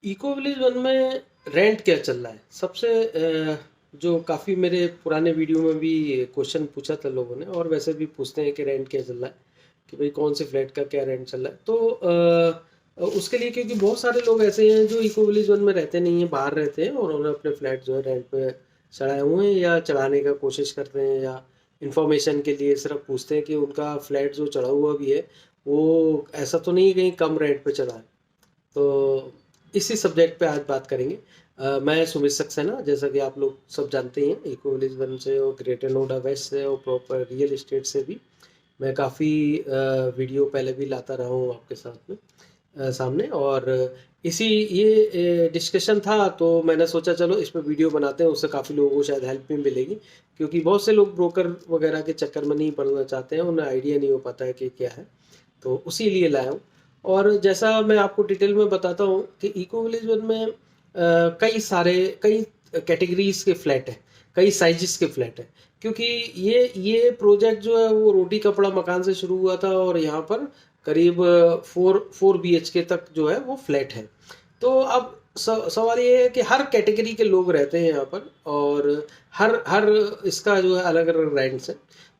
Eco village one में rent क्या चल रहा है सबसे जो काफ़ी मेरे पुराने वीडियो में भी क्वेश्चन पूछा था लोगों ने, और वैसे भी पूछते हैं कि रेंट क्या चल रहा है, कि भाई कौन से फ्लैट का क्या रेंट चल रहा है। तो उसके लिए, क्योंकि बहुत सारे लोग ऐसे हैं जो इको विलेज वन में रहते नहीं हैं, बाहर रहते हैं, और उन्होंने अपने फ्लैट जो है रेंट पे चढ़ाए हुए हैं या चढ़ाने का कोशिश करते हैं, या इन्फॉर्मेशन के लिए सिर्फ पूछते हैं कि उनका फ्लैट जो चढ़ा हुआ भी है वो ऐसा तो नहीं कहीं कम रेंट पे चढ़ा है। तो इसी सब्जेक्ट पे आज बात करेंगे। मैं सुमित सक्सेना, जैसा कि आप लोग सब जानते ही हैं, इको विलेज वन से और ग्रेटर नोएडा वेस्ट से और प्रॉपर रियल एस्टेट से भी मैं काफ़ी वीडियो पहले भी लाता रहा हूँ आपके साथ में सामने। और इसी ये डिस्कशन था, तो मैंने सोचा चलो इस पर वीडियो बनाते हैं, उससे काफ़ी लोगों को शायद हेल्प भी मिलेगी, क्योंकि बहुत से लोग ब्रोकर वगैरह के चक्कर में नहीं पड़ना चाहते हैं, उन्हें आइडिया नहीं हो पाता है कि क्या है। तो उसी लिए लाया हूँ। और जैसा मैं आपको डिटेल में बताता हूँ कि इको विलेज वन में कई कैटेगरीज के फ्लैट हैं, कई साइजेस के फ्लैट हैं, क्योंकि ये प्रोजेक्ट जो है वो रोटी कपड़ा मकान से शुरू हुआ था, और यहाँ पर करीब 4 BHK तक जो है वो फ्लैट है। तो अब सवाल ये है कि हर कैटेगरी के लोग रहते हैं यहाँ पर, और हर हर इसका जो है अलग अलग रेंट्स है।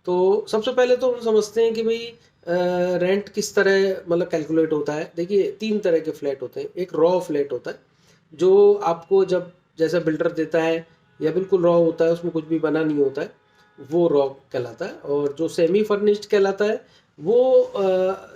तो सबसे पहले तो हम समझते हैं कि भाई रेंट किस तरह मतलब कैलकुलेट होता है। देखिए, 3 तरह के फ्लैट होते हैं। एक रॉ फ्लैट होता है, जो आपको जब जैसा बिल्डर देता है, या बिल्कुल रॉ होता है, उसमें कुछ भी बना नहीं होता है, वो रॉ कहलाता है। और जो सेमी फर्निश्ड कहलाता है, वो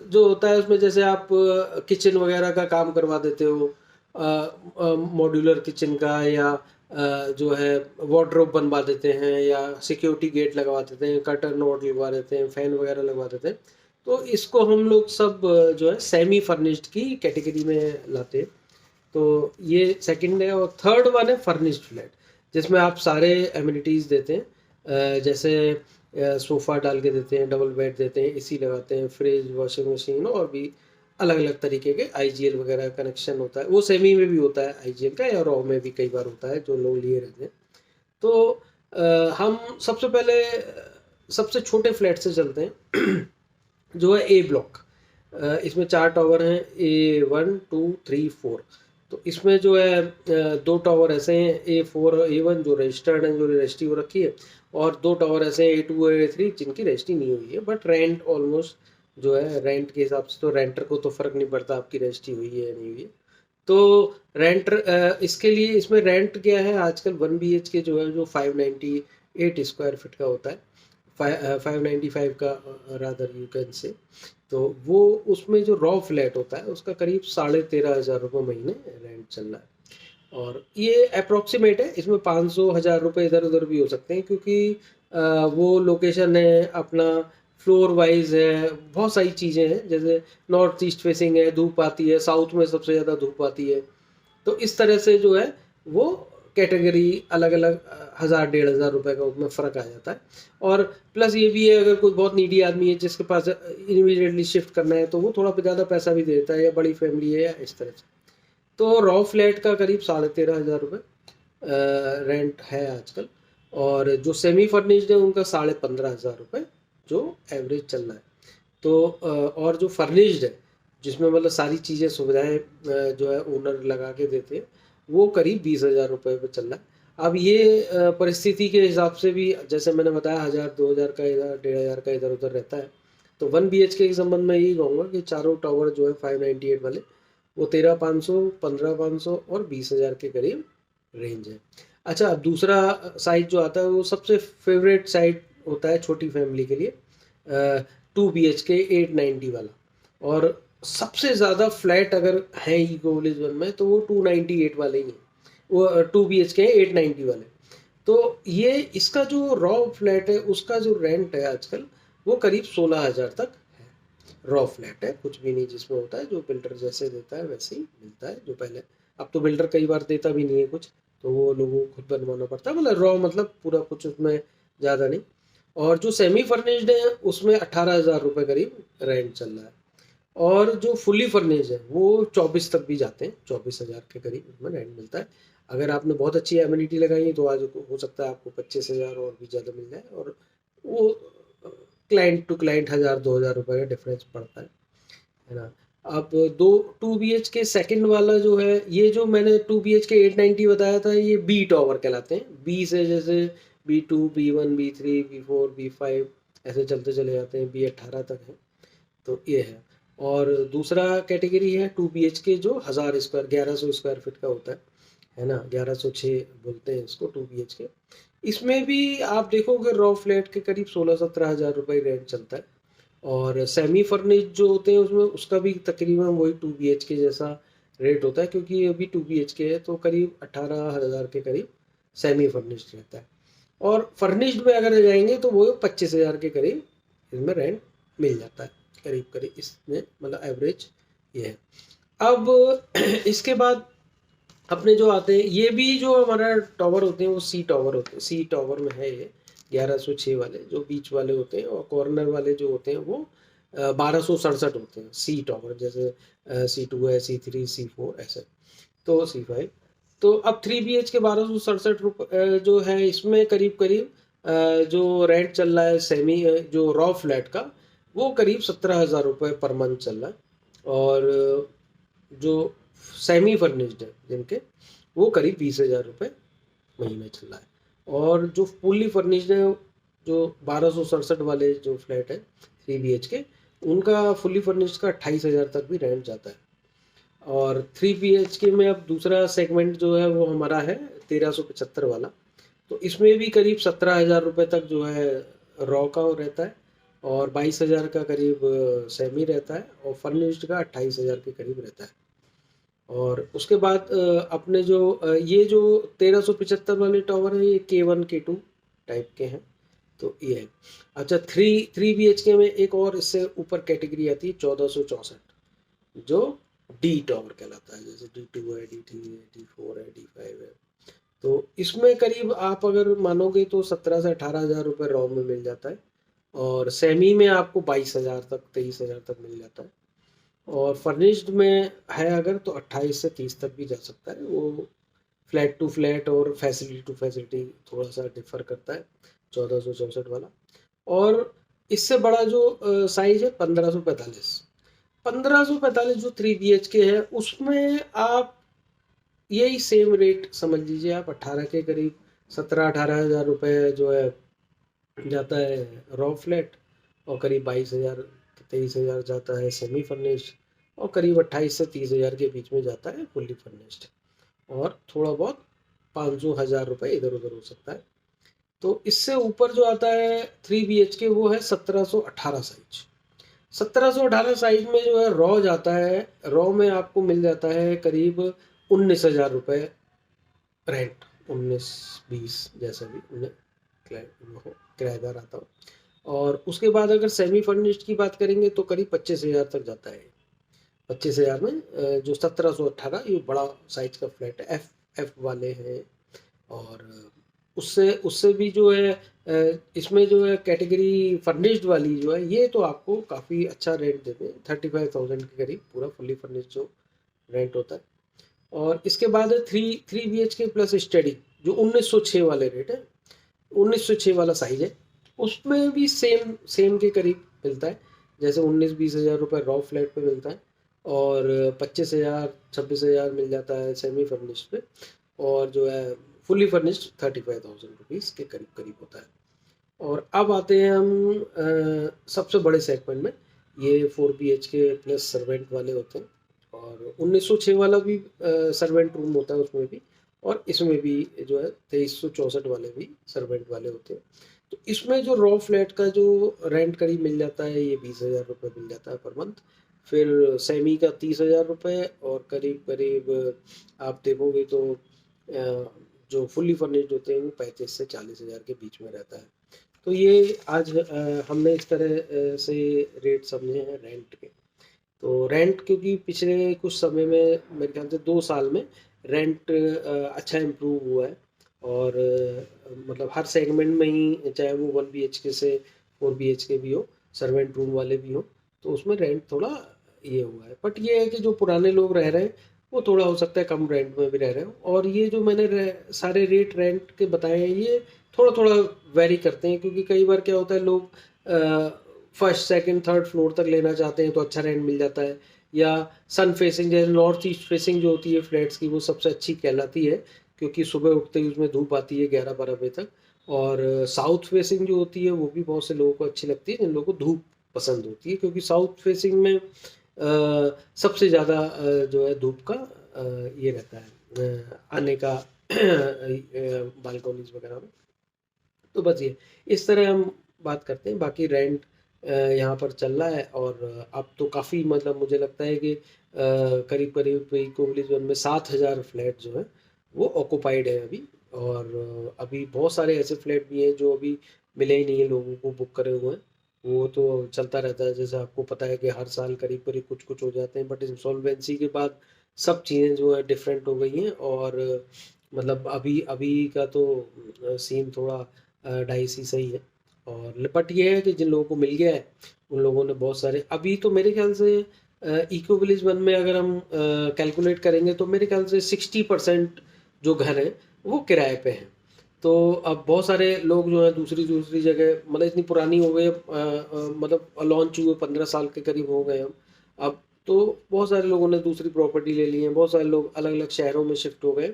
जो होता है उसमें जैसे आप किचन वगैरह का काम करवा देते हो, मॉड्यूलर किचन का, या जो है वार्डरोब बनवा देते हैं, या सिक्योरिटी गेट लगवा देते हैं, कर्टन रॉड लगवा देते हैं, फैन वगैरह लगवा देते हैं। तो इसको हम लोग सब जो है सेमी फर्निश्ड की कैटेगरी में लाते हैं। तो ये सेकंड है। और थर्ड वन है फर्निश्ड फ्लैट, जिसमें आप सारे एमिनिटीज़ देते हैं, जैसे सोफ़ा डाल के देते हैं, डबल बेड देते हैं, एसी लगाते हैं, फ्रिज, वॉशिंग मशीन, और भी अलग अलग तरीके के आईजीएल वगैरह कनेक्शन होता है। वो सेमी में भी होता है आईजीएल का, या रॉ में भी कई बार होता है, जो लोग लिए रहते हैं। तो हम सबसे पहले सबसे छोटे फ्लैट से चलते हैं जो है ए ब्लॉक। इसमें 4 टावर हैं, A1 2 3 4। तो इसमें जो है 2 टावर ऐसे हैं, A4 A1 जो रजिस्टर्ड हैं, जो रजिस्ट्री हो रखी है, और 2 टावर ऐसे हैं A2 A3 जिनकी रजिस्ट्री नहीं हुई है, बट रेंट ऑलमोस्ट जो है रेंट के हिसाब से तो रेंटर को तो फ़र्क नहीं पड़ता आपकी रजिस्ट्री हुई है या नहीं हुई है। तो इसके लिए इसमें रेंट क्या है आजकल, 1 BHK जो है, जो 598 स्क्वायर फीट का होता है, 595 का रादर यू कैन से। तो वो उसमें जो रॉ फ्लैट होता है उसका करीब 13,500 रुपये महीने रेंट चल रहा है। और ये अप्रोक्सीमेट है, इसमें 500 1000 रुपये इधर उधर भी हो सकते हैं, क्योंकि वो लोकेशन है अपना, फ्लोर वाइज है, बहुत सारी चीज़ें हैं, जैसे नॉर्थ ईस्ट फेसिंग है, धूप आती है, साउथ में सबसे ज़्यादा धूप आती है। तो इस तरह से जो है वो कैटेगरी अलग अलग 1000 1500 रुपये का उसमें फ़र्क आ जाता है। और प्लस ये भी है, अगर कोई बहुत नीडी आदमी है जिसके पास इमीडिएटली शिफ्ट करना है, तो वो थोड़ा ज़्यादा पैसा भी दे देता है, या बड़ी फैमिली है, या इस तरह से। तो रॉ फ्लैट का करीब 13,500 रुपये रेंट है आजकल। और जो सेमी फर्निश्ड है उनका 15,500 रुपये जो एवरेज चल रहा है। तो और जो फर्निश्ड है, जिसमें मतलब सारी चीज़ें सुविधाएं जो है ओनर लगा के देते हैं, वो करीब 20,000 रुपये पे चल रहा है। अब ये परिस्थिति के हिसाब से भी, जैसे मैंने बताया, 1000 2000 का इधर, 1500 का इधर उधर रहता है। तो 1 BHK के संबंध में यही कहूँगा कि चारों टावर जो है 598 वाले, वो 13,500 15,500 और 20,000 के करीब रेंज है। अच्छा, अब दूसरा साइज जो आता है वो सबसे फेवरेट साइज होता है छोटी फैमिली के लिए, 2 BHK 890 वाला। और सबसे ज़्यादा फ्लैट अगर है इको विलेज वन में, तो वो 298 वाले ही हैं, वो 2 BHK 890 वाले। तो ये इसका जो रॉ फ्लैट है उसका जो रेंट है आजकल, वो करीब 16,000 तक है। रॉ फ्लैट है, कुछ भी नहीं जिसमें होता है, जो बिल्डर जैसे देता है वैसे ही मिलता है, जो पहले। अब तो बिल्डर कई बार देता भी नहीं है कुछ, तो वो लोगों को खुद बनवाना पड़ता है, मतलब रॉ मतलब पूरा कुछ उसमें ज़्यादा नहीं। और जो सेमी फर्निश्ड है उसमें 18,000 रुपये करीब रेंट चल रहा है। और जो फुली फर्निश्ड है वो 24 तक भी जाते हैं, 24,000 के करीब उसमें रेंट मिलता है। अगर आपने बहुत अच्छी एमिनिटी लगाई है तो आज हो सकता है आपको 25,000 और भी ज़्यादा मिल जाए। और वो क्लाइंट टू क्लाइंट 1000 2000 रुपये का डिफरेंस पड़ता है ना। अब दो 2 BHK सेकंड वाला जो है, ये जो मैंने 2 BHK 890 बताया था, ये बी टॉवर कहलाते हैं। बी से जैसे B2, B1, B3, B4, B5 ऐसे चलते चले जाते हैं, B18 तक है। तो ये है। और दूसरा कैटेगरी है 2 BHK जो 1000 स्क्वायर 1100 स्क्वायर फीट का होता है ना, 1106 बोलते हैं इसको 2 BHK। इसमें भी आप देखोगे रॉ फ्लैट के करीब 16-17 हज़ार रुपये रेंट चलता है। और सेमी फर्निश्ड जो होते हैं उसमें उसका भी तकरीबन वही 2 BHK जैसा रेट होता है, क्योंकि ये अभी 2 BHK है तो करीब 18 हज़ार के करीब सेमी फर्निश्ड रहता है। और फर्निश्ड में अगर जाएंगे तो वो 25 हज़ार के करीब इसमें रेंट मिल जाता है, करीब करीब इसमें, मतलब एवरेज ये है। अब इसके बाद अपने जो आते हैं, ये भी जो हमारा टॉवर होते हैं वो सी टॉवर होते हैं, सी टॉवर में है ये 1106 वाले जो बीच वाले होते हैं, और कॉर्नर वाले जो होते हैं वो 1267 होते हैं सी टॉवर, जैसे C2 है, C3, C4 ऐसे, तो C5। तो अब 3 BHK 1267 जो है, इसमें करीब करीब जो रेंट चल रहा है सेमी जो रॉ फ्लैट का, वो करीब 17 हज़ार रुपये पर मंथ चल रहा है। और जो सेमी फर्निश्ड है जिनके, वो करीब 20 हज़ार रुपये महीने चल रहा है। और जो फुल्ली फर्निश्ड है, जो 1267 वाले जो फ्लैट है 3 BHK, उनका फुल्ली फर्निश्ड का 28 हज़ार तक भी रेंट जाता है। और 3 BHK में अब दूसरा सेगमेंट जो है वो हमारा है 1375 वाला। तो इसमें भी करीब 17 हज़ार रुपये तक जो है रॉ का रहता है, और 22 हज़ार का करीब सेमी रहता है, और फर्निश्ड का 28 हज़ार के करीब रहता है। और उसके बाद अपने जो ये जो 1375 वाले टॉवर है, ये K1 K2 टाइप के हैं, तो ये है। अच्छा, 3 BHK में एक और इससे ऊपर कैटेगरी आती है 1464, जो डी टॉवर कहलाता है, जैसे D2 है, D3 है, D4 है, D5 है। तो इसमें करीब आप अगर मानोगे तो 17 से 18 हज़ार रुपये रॉ में मिल जाता है, और सेमी में आपको 22 हज़ार तक 23 हज़ार तक मिल जाता है, और फर्निश्ड में है अगर तो 28 से 30 तक भी जा सकता है। वो फ्लैट टू फ्लैट और फैसिलिटी टू फैसिलिटी थोड़ा सा डिफर करता है 1464 वाला। और इससे बड़ा जो साइज है 1545 जो 3 BHK है, उसमें आप यही सेम रेट समझ लीजिए आप, 18 के करीब 17-18 हज़ार रुपये जो है जाता है रॉ फ्लैट, और करीब 22 हज़ार 23 हज़ार जाता है सेमी फर्निश्ड, और करीब 28 से 30 हज़ार के बीच में जाता है फुल्ली फर्निश्ड, और थोड़ा बहुत 500-1000 रुपये इधर उधर हो सकता है। तो इससे ऊपर जो आता है 3 BHK, वो है 1718 साइज। 1718 साइज में जो है रॉ जाता है, रॉ में आपको मिल जाता है करीब 19 हज़ार रुपये रेंट, 19-20 जैसा भी उन्हें किराएदार आता हो। और उसके बाद अगर सेमी फर्निश्ड की बात करेंगे तो करीब 25 हज़ार तक जाता है। 25 हज़ार में जो 1718 ये बड़ा साइज का फ्लैट है, एफ वाले हैं। और उससे उससे भी जो है इसमें जो है कैटेगरी फर्निश्ड वाली जो है, ये तो आपको काफ़ी अच्छा रेंट देते हैं, 35,000 के करीब पूरा फुल्ली फर्निश्ड जो रेंट होता है। और इसके बाद है 3 BHK प्लस स्टडी, जो 1906 वाले रेट है, 1906 वाला साइज है। उसमें भी सेम सेम के करीब मिलता है, जैसे 19-20 हज़ार रुपये रॉ फ्लैट पे मिलता है, और 25,000-26,000 मिल जाता है सेमी फर्निश्ड पे, और जो है फुली फर्निश्ड 35,000 रुपीज़ के करीब करीब होता है। और अब आते हैं हम सबसे बड़े सेगमेंट में, ये 4 BHK प्लस सर्वेंट वाले होते हैं, और 1906 वाला भी सर्वेंट रूम होता है उसमें भी, और इसमें भी जो है 2364 वाले भी सर्वेंट वाले होते हैं। तो इसमें जो रॉ फ्लैट का जो रेंट करीब मिल जाता है, ये 20,000 रुपये मिल जाता है पर मंथ। फिर सेमी का 30,000 रुपये, और करीब करीब आप देखोगे तो जो फुल्ली फर्निश्ड होते हैं वो 35 से 40 हज़ार के बीच में रहता है। तो ये आज हमने इस तरह से रेट समझे हैं रेंट के। तो रेंट, क्योंकि पिछले कुछ समय में मेरे ख्याल से 2 साल में रेंट अच्छा इम्प्रूव हुआ है, और मतलब हर सेगमेंट में ही, चाहे वो 1 BHK से 4 BHK भी हो, सर्वेंट रूम वाले भी हो, तो उसमें रेंट थोड़ा ये हुआ है। बट ये है कि जो पुराने लोग रह रहे हैं वो थोड़ा हो सकता है कम रेंट में भी रह रहे हो। और ये जो मैंने सारे रेट रेंट के बताए हैं, ये थोड़ा थोड़ा वेरी करते हैं, क्योंकि कई बार क्या होता है, लोग फर्स्ट सेकंड थर्ड फ्लोर तक लेना चाहते हैं तो अच्छा रेंट मिल जाता है, या सन फेसिंग, जैसे नॉर्थ ईस्ट फेसिंग जो होती है फ्लैट्स की, वो सबसे अच्छी कहलाती है क्योंकि सुबह उठते ही उसमें धूप आती है 11-12 बजे तक। और साउथ फेसिंग जो होती है वो भी बहुत से लोगों को अच्छी लगती है, जिन लोगों को धूप पसंद होती है, क्योंकि साउथ फेसिंग में सबसे ज़्यादा जो है धूप का ये रहता है आने का बालकोनीज वगैरह में। तो बस ये इस तरह हम बात करते हैं। बाकी रेंट यहाँ पर चल रहा है, और अब तो काफ़ी मतलब मुझे लगता है कि करीब करीब इको विलेज 1 में 7,000 फ्लैट जो है वो ऑक्यूपाइड है अभी। और अभी बहुत सारे ऐसे फ्लैट भी हैं जो अभी मिले ही नहीं है लोगों को, बुक करे हुए हैं। वो तो चलता रहता है, जैसे आपको पता है कि हर साल करीब करीब कुछ कुछ हो जाते हैं, बट इंसॉल्वेंसी के बाद सब चीज़ें जो है डिफरेंट हो गई हैं। और मतलब अभी अभी का तो सीन थोड़ा डाइसी सही है। और बट ये है कि जिन लोगों को मिल गया है उन लोगों ने बहुत सारे, अभी तो मेरे ख्याल से इको विलेज 1 में अगर हम कैलकुलेट करेंगे तो मेरे ख्याल से 60% जो घर हैं वो किराए पे हैं। तो अब बहुत सारे लोग जो है दूसरी दूसरी जगह, मतलब इतनी पुरानी हो गई मतलब लॉन्च हुए 15 साल के करीब हो गए हम अब। तो बहुत सारे लोगों ने दूसरी प्रॉपर्टी ले ली है, बहुत सारे लोग अलग अलग शहरों में शिफ्ट हो गए।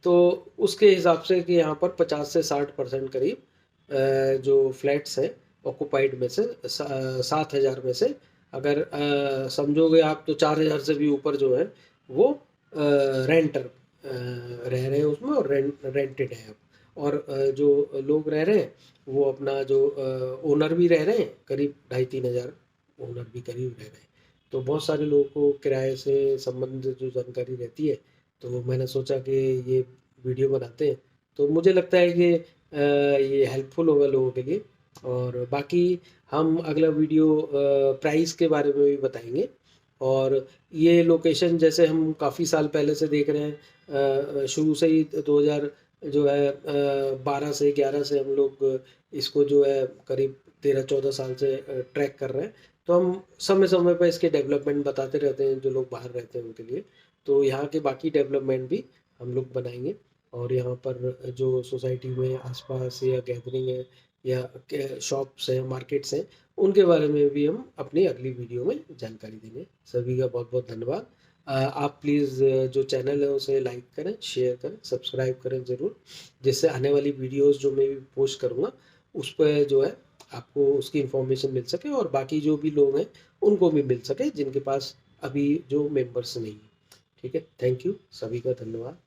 तो उसके हिसाब से कि यहाँ पर 50 से 60% करीब जो फ्लैट्स हैं ऑक्यूपाइड में से 7,000 में से अगर समझोगे आप तो 4,000 से भी ऊपर जो है वो रेंटर रह रहे हैं उसमें, और रेंटेड है अब। और जो लोग रह रहे हैं वो अपना जो ओनर भी रह रहे हैं, करीब 2,500-3,000 ओनर भी करीब रह रहे हैं। तो बहुत सारे लोगों को किराए से संबंधित जो जानकारी रहती है, तो मैंने सोचा कि ये वीडियो बनाते हैं। तो मुझे लगता है कि ये हेल्पफुल होगा लोगों के लिए। और बाकी हम अगला वीडियो प्राइस के बारे में भी बताएंगे। और ये लोकेशन जैसे हम काफ़ी साल पहले से देख रहे हैं, शुरू से ही 2000 जो है 12 से 11 से हम लोग इसको जो है करीब 13-14 साल से ट्रैक कर रहे हैं। तो हम समय समय पर इसके डेवलपमेंट बताते रहते हैं जो लोग बाहर रहते हैं उनके लिए। तो यहाँ के बाकी डेवलपमेंट भी हम लोग बनाएंगे। और यहाँ पर जो सोसाइटी में आसपास या गैदरिंग है या शॉप्स हैं, मार्केट्स हैं, उनके बारे में भी हम अपनी अगली वीडियो में जानकारी देंगे। सभी का बहुत बहुत धन्यवाद। आप प्लीज़ जो चैनल है उसे लाइक करें, शेयर करें, सब्सक्राइब करें ज़रूर, जिससे आने वाली वीडियोस जो मैं भी पोस्ट करूँगा उस पर जो है आपको उसकी इन्फॉर्मेशन मिल सके, और बाकी जो भी लोग हैं उनको भी मिल सके जिनके पास अभी जो मेंबर्स नहीं है। ठीक है, थैंक यू, सभी का धन्यवाद।